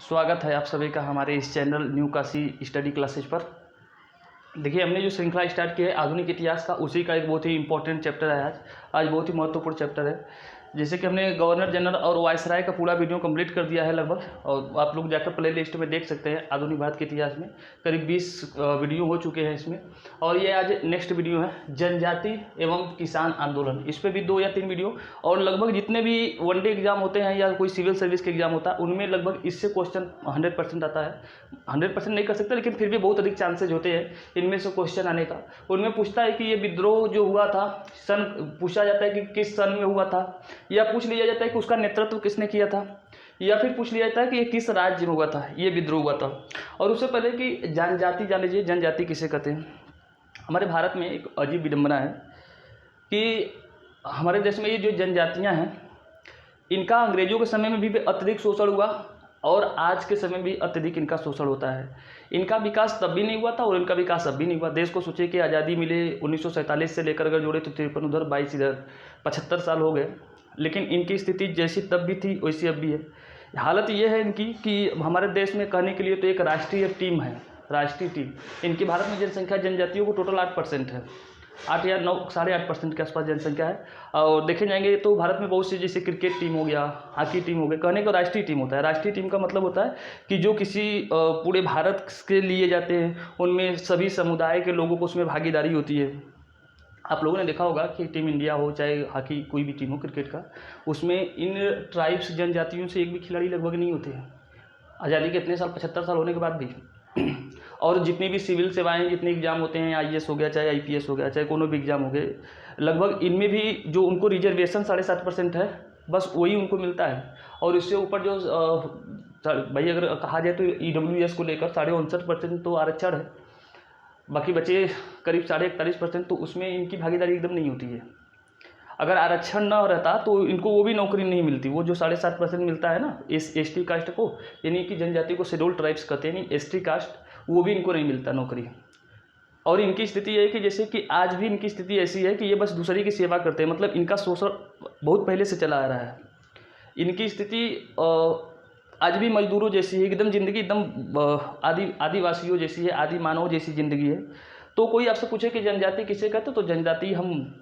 स्वागत है आप सभी का हमारे इस channel new Kashi study classes पर। देखिए, हमने जो श्रृंखला स्टार्ट की है आधुनिक इतिहास का, उसी का एक बहुत ही इंपॉर्टेंट चैप्टर है आज बहुत ही महत्वपूर्ण चैप्टर है। जैसे कि हमने गवर्नर जनरल और वायसराय का पूरा वीडियो कंप्लीट कर दिया है लगभग, और आप लोग जाकर प्ले लिस्ट में देख सकते हैं। आधुनिक भारत के इतिहास में करीब 20 वीडियो हो चुके हैं इसमें, और ये आज नेक्स्ट वीडियो है जनजाति एवं किसान आंदोलन। इस पर भी 2 या 3 वीडियो, और लगभग जितने भी वनडे एग्जाम होते हैं या कोई सिविल सर्विस के एग्जाम होता है उनमें लगभग इससे क्वेश्चन 100% आता है। 100% नहीं कर सकते, लेकिन फिर भी बहुत अधिक चांसेज होते हैं इनमें से क्वेश्चन आने का। उनमें पूछता है कि ये विद्रोह जो हुआ था, सन पूछा जाता है कि किस सन में हुआ था, या पूछ लिया जाता है कि उसका नेतृत्व किसने किया था, या फिर पूछ लिया जाता है कि ये किस राज्य में हुआ था, ये विद्रोह हुआ था। और उससे पहले कि जनजाति जान लीजिए, जनजाति किसे कहते हैं। हमारे भारत में एक अजीब विडंबना है कि हमारे देश में ये जो जनजातियाँ हैं, इनका अंग्रेजों के समय में भी अत्यधिक शोषण हुआ, और आज के समय भी अत्यधिक इनका शोषण होता है। इनका विकास तब भी नहीं हुआ था और इनका विकास अब भी नहीं हुआ। देश को सोचिए कि आज़ादी मिले 1947 से लेकर अगर जोड़े तो 53 उधर 22 इधर 75 साल हो गए, लेकिन इनकी स्थिति जैसी तब भी थी वैसी अब भी है। हालत ये है इनकी कि हमारे देश में कहने के लिए तो एक राष्ट्रीय टीम है, राष्ट्रीय टीम। इनकी भारत में जनसंख्या जनजातियों को टोटल 8% है, 8 या 9 8.5% के आसपास जनसंख्या है। और देखे जाएंगे तो भारत में बहुत सी, जैसे क्रिकेट टीम हो गया, हॉकी टीम हो गया, कहने का राष्ट्रीय टीम होता है। राष्ट्रीय टीम का मतलब होता है कि जो किसी पूरे भारत के लिए जाते हैं, उनमें सभी समुदाय के लोगों को उसमें भागीदारी होती है। आप लोगों ने देखा होगा कि टीम इंडिया हो चाहे हॉकी कोई भी टीम हो क्रिकेट का, उसमें इन ट्राइब्स जनजातियों से एक भी खिलाड़ी लगभग नहीं होते हैं, आज़ादी के इतने साल 75 साल होने के बाद भी। और जितनी भी सिविल सेवाएं, जितने एग्जाम होते हैं, आईएएस हो गया चाहे आईपीएस हो गया चाहे कोनो भी एग्जाम हो गए, लगभग इनमें भी जो उनको रिजर्वेशन 7.5% है, बस वही उनको मिलता है। और इससे ऊपर जो भाई अगर कहा जाए तो ईडब्ल्यूएस को लेकर 59.5% तो आरक्षण है, बाकी बचे करीब 41.5%, तो उसमें इनकी भागीदारी एकदम नहीं होती है। अगर आरक्षण न रहता तो इनको वो भी नौकरी नहीं मिलती। वो जो 7.5% मिलता है ना एसटी कास्ट को, यानी कि जनजाति को शेड्यूल्ड ट्राइब्स कहते हैं, नहीं एसटी कास्ट, वो भी इनको नहीं मिलता नौकरी। और इनकी स्थिति ये है कि जैसे कि आज भी इनकी स्थिति ऐसी है कि ये बस दूसरे की सेवा करते हैं, मतलब इनका शोषण बहुत पहले से चला आ रहा है। इनकी स्थिति आज भी मजदूरों जैसी है, एकदम ज़िंदगी एकदम आदिवासियों जैसी है, आदि मानव जैसी ज़िंदगी है। तो कोई आपसे पूछे कि जनजाति किसे कहते, तो जनजाति हम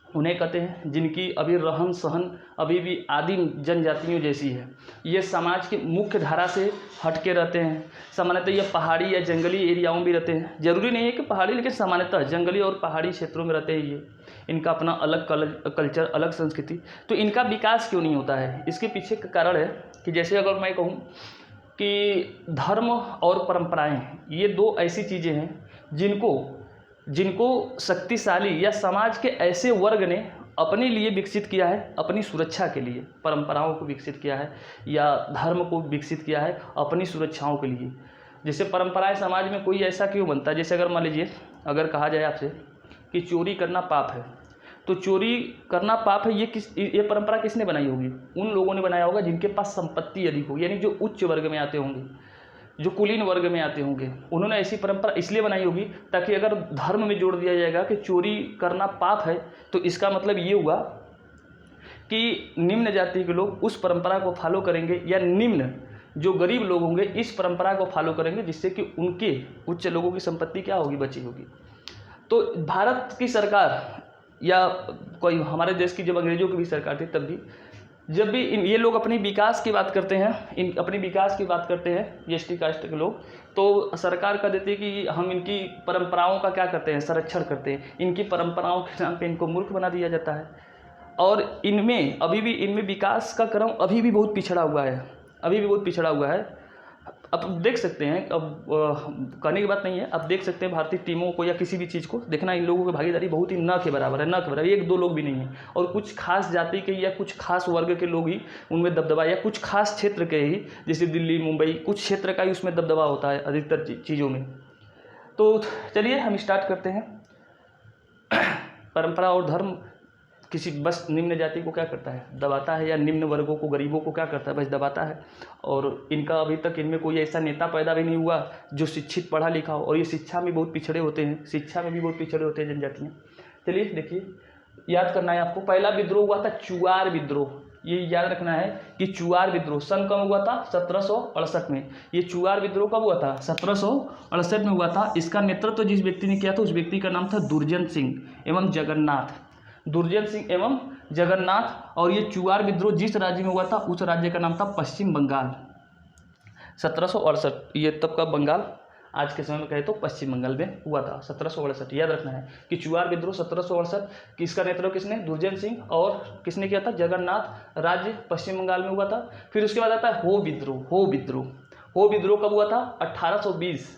उन्हें कहते हैं जिनकी अभी रहन सहन अभी भी आदिम जनजातियों जैसी है। ये समाज की मुख्य धारा से हट के रहते हैं। सामान्यतः ये पहाड़ी या जंगली एरियाओं में रहते हैं, जरूरी नहीं है कि पहाड़ी, लेकिन सामान्यतः जंगली और पहाड़ी क्षेत्रों में रहते हैं ये। इनका अपना अलग कल्चर, अलग संस्कृति। तो इनका विकास क्यों नहीं होता है, इसके पीछे का कारण है कि जैसे अगर मैं कहूँ कि धर्म और परंपराएं, ये 2 ऐसी चीज़ें हैं जिनको शक्तिशाली या समाज के ऐसे वर्ग ने अपने लिए विकसित किया है, अपनी सुरक्षा के लिए परंपराओं को विकसित किया है, या धर्म को विकसित किया है अपनी सुरक्षाओं के लिए। जैसे परंपराएं समाज में कोई ऐसा क्यों बनता है, जैसे अगर मान लीजिए अगर कहा जाए आपसे कि चोरी करना पाप है, तो चोरी करना पाप है, ये परंपरा किसने बनाई होगी? उन लोगों ने बनाया होगा जिनके पास संपत्ति अधिक होगी, यानी जो उच्च वर्ग में आते होंगे, जो कुलीन वर्ग में आते होंगे। उन्होंने ऐसी परंपरा इसलिए बनाई होगी ताकि अगर धर्म में जोड़ दिया जाएगा कि चोरी करना पाप है, तो इसका मतलब ये हुआ कि निम्न जाति के लोग उस परंपरा को फॉलो करेंगे, या निम्न जो गरीब लोग होंगे इस परंपरा को फॉलो करेंगे, जिससे कि उनके उच्च लोगों की संपत्ति क्या होगी, बची होगी। तो भारत की सरकार या कोई हमारे देश की जब अंग्रेजों की भी सरकार थी, तब भी जब भी ये लोग अपनी विकास की बात करते हैं, अपनी विकास की बात करते हैं एसटी कास्ट के लोग, तो सरकार कह देती है कि हम इनकी परंपराओं का क्या करते हैं, संरक्षण करते हैं। इनकी परंपराओं के नाम पे इनको मूर्ख बना दिया जाता है। और इनमें अभी भी इनमें विकास का क्रम अभी भी बहुत पिछड़ा हुआ है, अभी भी बहुत पिछड़ा हुआ है। अब देख सकते हैं, अब कहने की बात नहीं है, अब देख सकते हैं भारतीय टीमों को या किसी भी चीज़ को देखना, इन लोगों की भागीदारी बहुत ही न के बराबर है, न के बराबर, 1-2 लोग भी नहीं है। और कुछ खास जाति के या कुछ खास वर्ग के लोग ही उनमें दबदबा, या कुछ खास क्षेत्र के ही, जैसे दिल्ली मुंबई, कुछ क्षेत्र का ही उसमें दबदबा होता है अधिकतर चीज़ों में। तो चलिए हम स्टार्ट करते हैं। परंपरा और धर्म किसी बस निम्न जाति को क्या करता है, दबाता है, या निम्न वर्गों को, गरीबों को क्या करता है, बस दबाता है। और इनका अभी तक इनमें कोई ऐसा नेता पैदा भी नहीं हुआ जो शिक्षित पढ़ा लिखा हो, और ये शिक्षा में बहुत पिछड़े होते हैं, शिक्षा में भी बहुत पिछड़े होते हैं जनजातियाँ। चलिए देखिए, याद करना है आपको, पहला विद्रोह हुआ था चुआर विद्रोह। ये याद रखना है कि चुआर विद्रोह सन कब हुआ था? 1768 में। ये चुआर विद्रोह कब हुआ था? 1768 में हुआ था। इसका नेतृत्व जिस व्यक्ति ने किया था उस व्यक्ति का नाम था दुर्जन सिंह एवं जगन्नाथ, दुर्जन सिंह एवं जगन्नाथ। और ये चुआर विद्रोह जिस राज्य में हुआ था उस राज्य का नाम था पश्चिम बंगाल। 1768 ये तब का बंगाल आज के समय में कहे तो पश्चिम बंगाल में हुआ था 1768। याद रखना है कि चुआर विद्रोह 1768 किसका नेतृत्व किसने? दुर्जन सिंह। और किसने किया था? जगन्नाथ, राज्य पश्चिम बंगाल में हुआ था। फिर उसके बाद आता है हो विद्रोह। हो विद्रोह कब हुआ था? 1820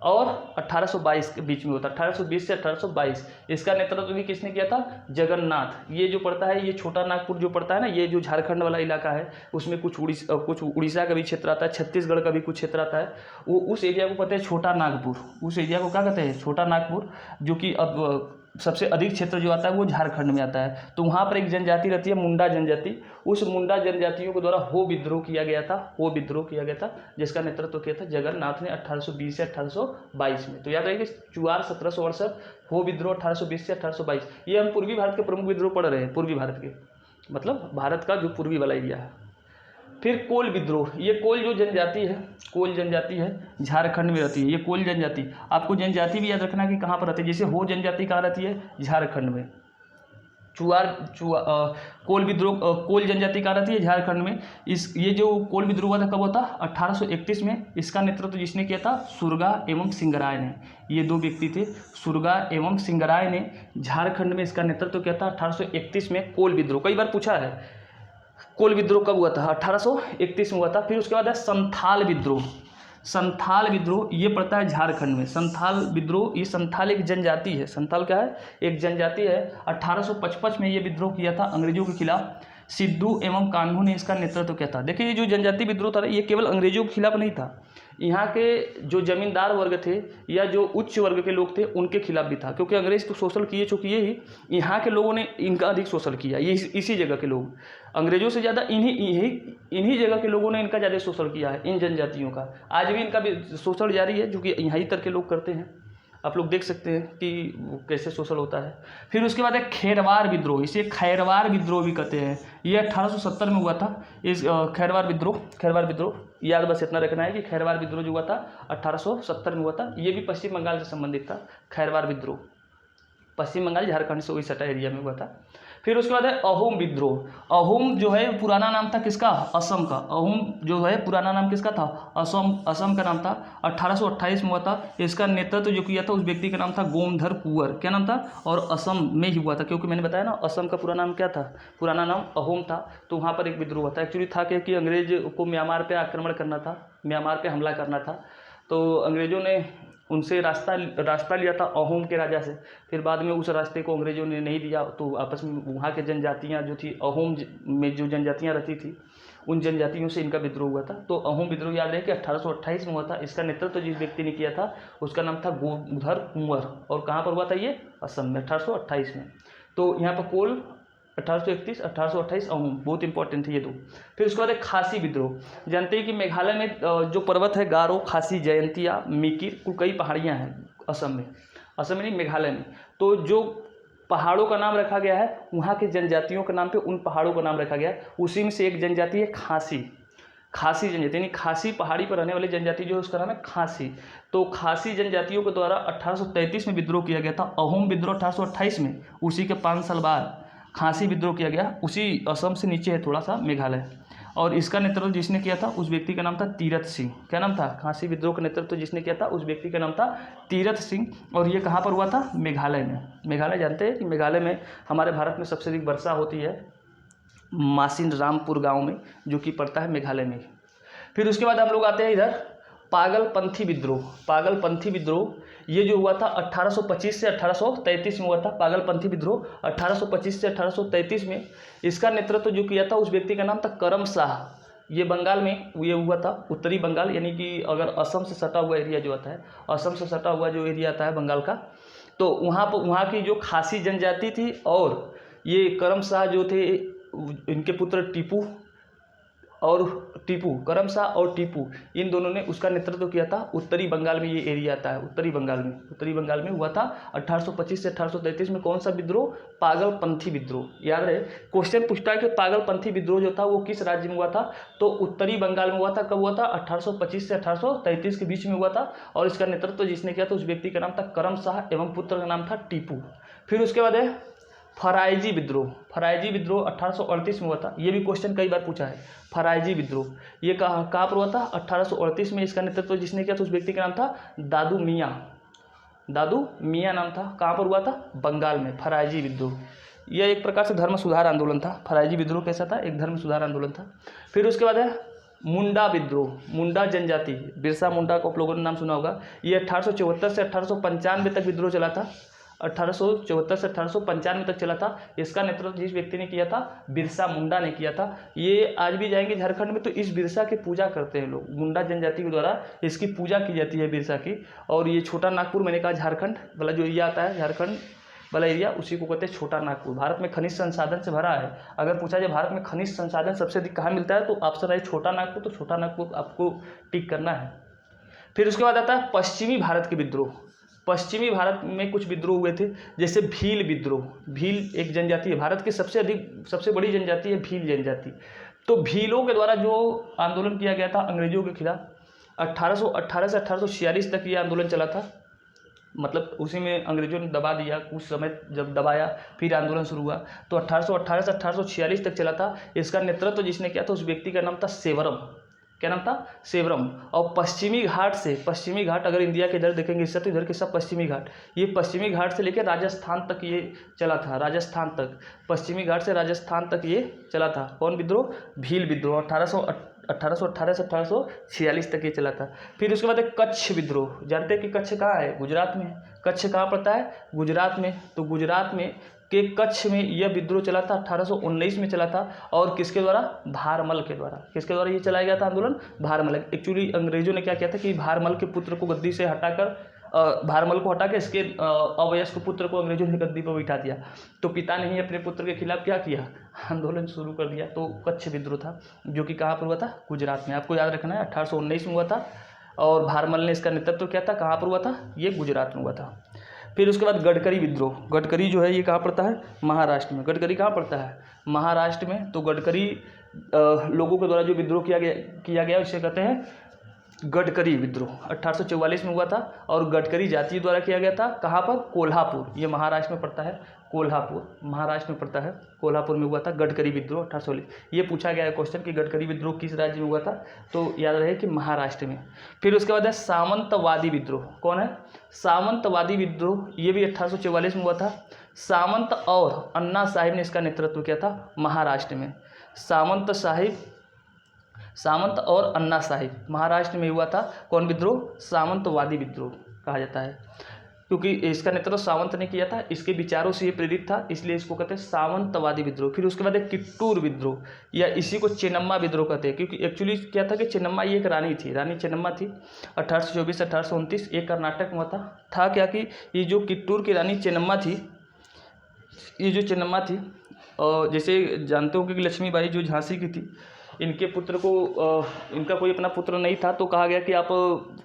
और 1822 के बीच में होता है, 1820 से 1822। इसका नेतृत्व भी किसने किया था? जगन्नाथ। ये जो पड़ता है, ये छोटा नागपुर जो पड़ता है ना, ये जो झारखंड वाला इलाका है उसमें कुछ उड़ीसा का भी क्षेत्र आता है, छत्तीसगढ़ का भी कुछ क्षेत्र आता है। वो उस एरिया को कहते हैं छोटा नागपुर। उस एरिया को क्या कहते हैं? छोटा नागपुर। जो कि अब सबसे अधिक क्षेत्र जो आता है वो झारखंड में आता है। तो वहाँ पर एक जनजाति रहती है मुंडा जनजाति। उस मुंडा जनजातियों के द्वारा हो विद्रोह किया गया था, जिसका नेतृत्व किया था जगन्नाथ ने 1820 से 1822 में। तो याद रखिए चुआर 1768, हो विद्रोह 1820 से 1822। ये हम पूर्वी भारत के प्रमुख विद्रोह पढ़ रहे हैं, पूर्वी भारत के मतलब भारत का जो पूर्वी वाला एरिया है। फिर कोल विद्रोह। ये कोल जो जनजाति है झारखंड में रहती है। ये कोल जनजाति, आपको जनजाति भी याद रखना कि कहाँ पर रहती है। जैसे हो जनजाति कहाँ रहती है? झारखंड में। कोल विद्रोह, कोल जनजाति कहाँ रहती है? झारखंड में। ये जो कोल विद्रोह हुआ था कब हुआ था? 1831 में। इसका नेतृत्व जिसने किया था? सुरगा एवं सिंगराय ने। ये दो व्यक्ति थे, सुरगा एवं सिंगराय ने झारखंड में इसका नेतृत्व किया था 1831 में। कोल विद्रोह कई बार पूछा है, कोल विद्रोह कब हुआ था? 1831 में हुआ था। फिर उसके बाद है संथाल विद्रोह। ये पड़ता है झारखंड में। संथाल विद्रोह, ये संथाल एक जनजाति है। संथाल क्या है? एक जनजाति है। 1855 में ये विद्रोह किया था अंग्रेजों के खिलाफ। सिद्धू एवं कान्हू ने इसका नेतृत्व किया था। देखिए ये जो जनजाति विद्रोह था ये केवल अंग्रेजों के खिलाफ नहीं था, यहाँ के जो जमींदार वर्ग थे या जो उच्च वर्ग के लोग थे उनके खिलाफ भी था। क्योंकि अंग्रेज तो शोषण किए ही, यहाँ के लोगों ने इनका अधिक शोषण किया। ये इसी जगह के लोग, अंग्रेजों से ज़्यादा इन्हीं जगह के लोगों ने इनका ज़्यादा शोषण किया है, इन जनजातियों का। आज भी इनका भी शोषण जारी है, जो कि यहाँ तक के लोग करते हैं। आप लोग देख सकते हैं कि कैसे शोषण होता है। फिर उसके बाद है खेरवार विद्रोह। इसे खैरवार विद्रोह भी कहते हैं। ये 1870 में हुआ था। इस खैरवार विद्रोह याद बस इतना रखना है कि खैरवार विद्रोह जो हुआ था 1870 में हुआ था। ये भी पश्चिम बंगाल से संबंधित था। खैरवार विद्रोह पश्चिम बंगाल झारखंड से वही सटा एरिया में हुआ था। फिर उसके बाद है अहोम विद्रोह। अहोम जो है पुराना नाम था किसका? असम का। अहोम जो है पुराना नाम किसका था? असम का नाम था। 1828 में हुआ था। इसका नेतृत्व जो किया था उस व्यक्ति का नाम था गोमधर कुंवर। क्या नाम था? और असम में ही हुआ था, क्योंकि मैंने बताया ना असम का पूरा नाम क्या था? पुराना नाम अहोम था। तो वहाँ पर एक विद्रोह हुआ था। एक्चुअली था क्या कि अंग्रेज को म्यांमार पर आक्रमण करना था, म्यांमार पर हमला करना था। तो अंग्रेजों ने उनसे रास्ता लिया था अहोम के राजा से। फिर बाद में उस रास्ते को अंग्रेजों ने नहीं दिया, तो आपस में वहाँ के जनजातियाँ जो थी, अहोम में जो जनजातियाँ रहती थी उन जनजातियों से इनका विद्रोह हुआ था। तो अहोम विद्रोह याद रहे कि 1828 में हुआ था। इसका नेतृत्व जिस व्यक्ति ने किया था उसका नाम था गोमधर कुंवर। और कहाँ पर हुआ था ये? असम में 1828 में। तो यहाँ पर कोल 1831, 1828 अहोम बहुत इंपॉर्टेंट है ये दो। फिर उसके बाद एक खासी विद्रोह। जानते हैं कि मेघालय में जो पर्वत है गारो, खासी, जयंतिया, मिकिर, कुल कई पहाड़ियाँ हैं असम में नहीं मेघालय में। तो जो पहाड़ों का नाम रखा गया है वहाँ के जनजातियों के नाम पे उन पहाड़ों का नाम रखा गया है। उसी में से एक जनजाति है खासी जनजाति, यानी खासी पहाड़ी पर रहने वाली जनजाति जो है उसका नाम है खासी। तो खासी जनजातियों के द्वारा 1833 में विद्रोह किया गया था। अहोम विद्रोह 1828 में, उसी के 5 साल बाद खासी विद्रोह किया गया। उसी असम से नीचे है थोड़ा सा मेघालय। और इसका नेतृत्व जिसने किया था उस व्यक्ति का नाम था तीरथ सिंह। क्या नाम था? खासी विद्रोह का नेतृत्व जिसने किया था उस व्यक्ति का नाम था तीरथ सिंह। और ये कहाँ पर हुआ था? मेघालय में। मेघालय जानते हैं कि मेघालय में हमारे भारत में सबसे अधिक वर्षा होती है मासिन रामपुर गाँव में, जो कि पड़ता है मेघालय में। फिर उसके बाद हम लोग आते हैं इधर पागलपंथी विद्रोह। ये जो हुआ था 1825 से 1833 में हुआ था। पागलपंथी विद्रोह 1825 से 1833 में। इसका नेतृत्व जो किया था उस व्यक्ति का नाम था करम शाह। ये बंगाल में ये हुआ था, उत्तरी बंगाल, यानी कि अगर असम से सटा हुआ एरिया जो आता है, असम से सटा हुआ जो एरिया आता है बंगाल का, तो वहाँ की जो खासी जनजाति थी और ये करम शाह जो थे, इनके पुत्र और टीपू, करम शाह और टीपू, इन दोनों ने उसका नेतृत्व किया था। उत्तरी बंगाल में ये एरिया आता है, उत्तरी बंगाल में हुआ था 1825 से 1833 में। कौन सा विद्रोह? पागलपंथी विद्रोह। याद रहे, क्वेश्चन पूछता है कि पागलपंथी विद्रोह जो था वो किस राज्य में हुआ था, तो उत्तरी बंगाल में हुआ था। कब हुआ था? 1825 से 1833 के बीच में हुआ था। और इसका नेतृत्व जिसने किया था उस व्यक्ति का नाम था करम शाह एवं पुत्र का नाम था टीपू। फिर उसके बाद है फराइजी विद्रोह। फराइजी विद्रोह 1838 में हुआ था। ये भी क्वेश्चन कई बार पूछा है। फराइजी विद्रोह ये कहाँ पर हुआ था? 1838 में। इसका नेतृत्व जिसने किया था उस व्यक्ति का नाम था दादू मियाँ नाम था। कहाँ पर हुआ था? बंगाल में। फराइजी विद्रोह यह एक प्रकार से धर्म सुधार आंदोलन था। फराइजी विद्रोह कैसा था? एक धर्म सुधार आंदोलन था। फिर उसके बाद है मुंडा विद्रोह। मुंडा जनजाति, बिरसा मुंडा को आप लोगों ने नाम सुना होगा। ये 1874 से 1895 तक विद्रोह चला था। 1874 से 1895 तक चला था। इसका नेतृत्व जिस व्यक्ति ने किया था, बिरसा मुंडा ने किया था। ये आज भी जाएंगे झारखंड में तो इस बिरसा की पूजा करते हैं लोग। मुंडा जनजाति के द्वारा इसकी पूजा की जाती है बिरसा की। और ये छोटा नागपुर, मैंने कहा झारखंड वाला जो एरिया आता है, झारखंड वाला एरिया, उसी को कहते हैं छोटा नागपुर। भारत में खनिज संसाधन से भरा है। अगर पूछा जाए भारत में खनिज संसाधन सबसे अधिक कहाँ मिलता है, तो ऑप्शन है छोटा नागपुर। तो छोटा नागपुर आपको टिक करना है। फिर उसके बाद आता है पश्चिमी भारत के विद्रोह। पश्चिमी भारत में कुछ विद्रोह हुए थे, जैसे भील विद्रोह। भील एक जनजाति है, भारत की सबसे बड़ी जनजाति है भील जनजाति। तो भीलों के द्वारा जो आंदोलन किया गया था अंग्रेजों के खिलाफ, 1818 से 1846 तक ये आंदोलन चला था। मतलब उसी में अंग्रेजों ने दबा दिया, कुछ समय जब दबाया फिर आंदोलन शुरू हुआ। तो 1818 से 1846 तक चला था। इसका नेतृत्व जिसने किया था उस व्यक्ति का नाम था सेवरम। क्या नाम था? सेवरम। और पश्चिमी घाट अगर इंडिया के इधर देखेंगे इससे, तो इधर के सब पश्चिमी घाट, ये पश्चिमी घाट से लेकर राजस्थान तक ये चला था। राजस्थान तक, पश्चिमी घाट से राजस्थान तक ये चला था। कौन विद्रोह? भील विद्रोह। 1818 से 1846 तक ये चला था। फिर उसके बाद एक कच्छ विद्रोह। जानते हैं कि कच्छ कहाँ है? गुजरात में। कच्छ कहाँ पड़ता है? गुजरात में। तो गुजरात में के कच्छ में यह विद्रोह चला था, 1819 में चला था। और किसके द्वारा? भारमल के द्वारा। किसके द्वारा ये चलाया गया था आंदोलन? भारमल। एक्चुअली अंग्रेजों ने क्या किया था कि भारमल के पुत्र को गद्दी से हटाकर, भारमल को हटा के इसके अवयस्क पुत्र को अंग्रेजों ने गद्दी पर बिठा दिया। तो पिता ने ही अपने पुत्र के खिलाफ क्या किया? आंदोलन शुरू कर दिया। तो कच्छ विद्रोह था, जो कि कहाँ पर हुआ था? गुजरात में। आपको याद रखना है 1819 में हुआ था। और भारमल ने इसका नेतृत्व किया था। कहाँ पर हुआ था? ये गुजरात में हुआ था। फिर उसके बाद गडकरी विद्रोह। गडकरी जो है ये कहाँ पड़ता है? महाराष्ट्र में। गडकरी कहाँ पड़ता है? महाराष्ट्र में। तो गडकरी लोगों के द्वारा जो विद्रोह किया गया उसे कहते हैं गडकरी विद्रोह। 1844 में हुआ था। और गडकरी जाति द्वारा किया गया था। कहाँ पर? कोल्हापुर। ये महाराष्ट्र में पड़ता है, कोल्हापुर महाराष्ट्र में पड़ता है। कोल्हापुर में हुआ था गडकरी विद्रोह 1844। ये पूछा गया है क्वेश्चन कि गडकरी विद्रोह किस राज्य में हुआ था, तो याद रहे कि महाराष्ट्र में। फिर उसके बाद है सामंतवादी विद्रोह। कौन है? सामंतवादी विद्रोह। ये भी 1844 में हुआ था। सामंत और अन्ना साहिब ने इसका नेतृत्व किया था महाराष्ट्र में। सामंत और अन्ना साहिब महाराष्ट्र में हुआ था। कौन विद्रोह? सामंतवादी विद्रोह कहा जाता है, क्योंकि इसका नेतृत्व सावंत ने किया था। इसके विचारों से ये प्रेरित था, इसलिए इसको कहते हैं सामंतवादी विद्रोह। फिर उसके बाद एक किट्टूर विद्रोह, या इसी को चेन्नम्मा विद्रोह कहते हैं, क्योंकि एक्चुअली क्या था कि चेन्नम्मा ये एक रानी थी, रानी चेन्नम्मा थी। 1824 से 1829 ये कर्नाटक में था क्या कि ये जो किट्टूर की रानी चेन्नम्मा थी, ये जो चेन्नम्मा थी, जैसे जानते हो कि लक्ष्मीबाई जो झांसी की थी, इनके पुत्र को इनका कोई अपना पुत्र नहीं था, तो कहा गया कि आप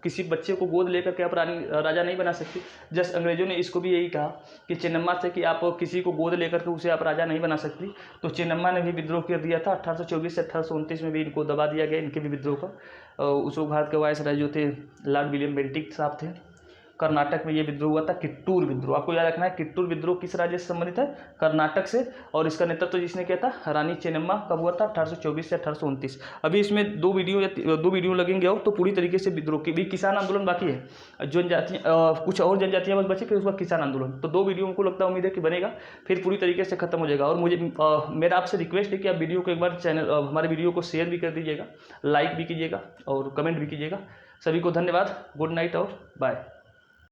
किसी बच्चे को गोद लेकर के आप राजा नहीं बना सकती। जस्ट अंग्रेजों ने इसको भी यही कहा कि चेन्नम्मा से कि आप किसी को गोद लेकर के उसे आप राजा नहीं बना सकती। तो चेन्नम्मा ने भी विद्रोह कर दिया था। 1824 से 1829 में भी इनको दबा दिया गया, इनके भी विद्रोह का। उस वक्त भारत के वायसराय जो थे लॉर्ड विलियम बेंटिक साहब थे। कर्नाटक में ये विद्रोह हुआ था, किट्टूर विद्रोह। आपको याद रखना है किट्टूर विद्रोह किस राज्य से संबंधित है? कर्नाटक से। और इसका नेतृत्व जिसने किया था रानी चेन्नम्मा। कब हुआ था? 1824 से 1829। अभी इसमें दो वीडियो लगेंगे और तो पूरी तरीके से विद्रोह की भी। किसान आंदोलन बाकी है, जनजातियाँ कुछ और जनजातियाँ बस बची, फिर उसके बाद किसान आंदोलन। तो 2 वीडियो हमको लगता है, उम्मीद है कि बनेगा, फिर पूरी तरीके से खत्म हो जाएगा। और मुझे मेरा आपसे रिक्वेस्ट है कि आप वीडियो को एक बार हमारे वीडियो को शेयर भी कर दीजिएगा, लाइक भी कीजिएगा और कमेंट भी कीजिएगा। सभी को धन्यवाद। गुड नाइट और बाय।